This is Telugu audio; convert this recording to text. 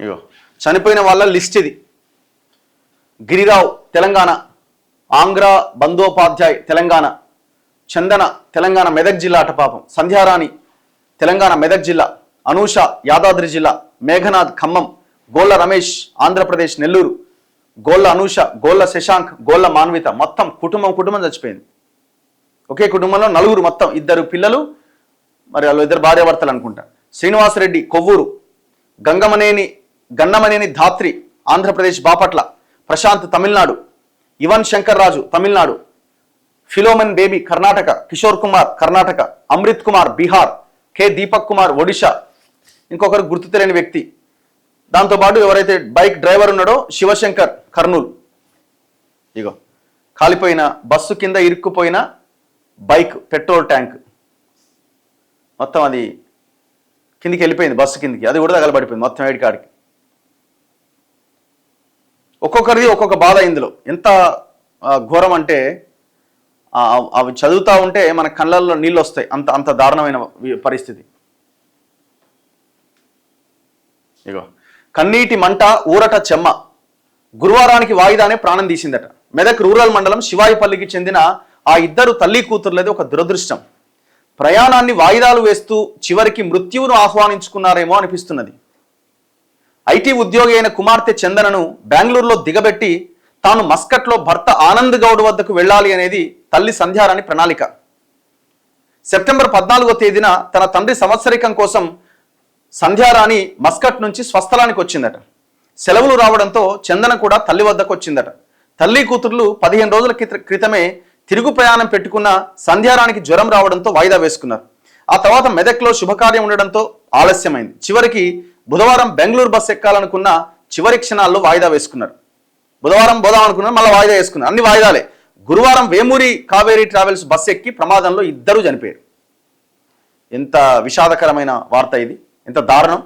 ఇగో చనిపోయిన వాళ్ళ లిస్ట్ ఇది. గిరిరావు తెలంగాణ, ఆంధ్ర బందోపాధ్యాయ్ తెలంగాణ, చందన తెలంగాణ మెదక్ జిల్లా అటపాపం, సంధ్యారాణి తెలంగాణ మెదక్ జిల్లా, అనూష యాదాద్రి జిల్లా, మేఘనాథ్ ఖమ్మం, గోళ్ళ రమేష్ ఆంధ్రప్రదేశ్ నెల్లూరు, గోళ్ళ అనూష, గోళ్ళ శశాంక్, గోళ్ళ మాన్విత. మొత్తం కుటుంబం చచ్చిపోయింది. ఒకే కుటుంబంలో 4 మొత్తం 2 పిల్లలు, మరి వాళ్ళు 2 భార్యాభర్తలు అనుకుంటా. శ్రీనివాసరెడ్డి కొవ్వూరు, గన్నమనేని ధాత్రి ఆంధ్రప్రదేశ్ బాపట్ల, ప్రశాంత్ తమిళనాడు, ఇవన్ శంకర్ రాజు తమిళనాడు, ఫిలోమెన్ బేబీ కర్ణాటక, కిషోర్ కుమార్ కర్ణాటక, అమృత్ కుమార్ బీహార్, కె దీపక్ కుమార్ ఒడిషా, ఇంకొకరు గుర్తు తెలియని వ్యక్తి. దాంతోపాటు ఎవరైతే బైక్ డ్రైవర్ ఉన్నాడో శివశంకర్ కర్నూలు. ఇగో కాలిపోయిన బస్సు కింద ఇరుక్కుపోయిన బైక్ పెట్రోల్ ట్యాంక్ మొత్తం అది కిందికి వెళ్ళిపోయింది, బస్సు కిందికి, అది కూడా తగలబడిపోయింది మొత్తం ఏడికాడికి. ఒక్కొక్కరిది ఒక్కొక్క బాధ ఇందులో. ఎంత ఘోరం అంటే అవి చదువుతూ ఉంటే మన కళ్ళల్లో నీళ్ళు వస్తాయి, అంత దారుణమైన పరిస్థితి. ఇగో కన్నీటి మంట ఊరట చెమ్మ, గురువారానికి వాయిదానే ప్రాణం తీసిందట. మెదక్ రూరల్ మండలం శివాయిపల్లికి చెందిన ఆ 2 తల్లి కూతుర్లది ఒక దురదృష్టం. ప్రయాణాన్ని వాయిదాలు వేస్తూ చివరికి మృత్యువును ఆహ్వానించుకున్నారేమో అనిపిస్తున్నది. ఐటీ ఉద్యోగి అయిన కుమార్తె చందనను బెంగళూరులో దిగబెట్టి తాను మస్కట్లో భర్త ఆనంద్ గౌడ్ వద్దకు వెళ్ళాలి అనేది తల్లి సంధ్యారాణి ప్రణాళిక. సెప్టెంబర్ 14వ తేదీన తన తండ్రి సంవత్సరికం కోసం సంధ్యారాణి మస్కట్ నుంచి స్వస్థలానికి వచ్చిందట. సెలవులు రావడంతో చందన కూడా తల్లి వద్దకు వచ్చిందట. తల్లి కూతుర్లు 15 రోజుల క్రితమే తిరుగు ప్రయాణం పెట్టుకున్న సంధ్యారానికి జ్వరం రావడంతో వాయిదా వేసుకున్నారు. ఆ తర్వాత మెదక్లో శుభకార్యం ఉండడంతో ఆలస్యమైంది. చివరికి బుధవారం బెంగళూరు బస్ ఎక్కాలనుకున్న చివరి క్షణాల్లో వాయిదా వేసుకున్నారు. బుధవారం పోదాం అనుకున్నారు, మళ్ళీ వాయిదా వేసుకున్నారు. అన్ని వాయిదాలే. గురువారం వేమూరి కావేరీ ట్రావెల్స్ బస్ ఎక్కి ప్రమాదంలో 2 చనిపోయారు. ఎంత విషాదకరమైన వార్త ఇది, ఎంత దారుణం.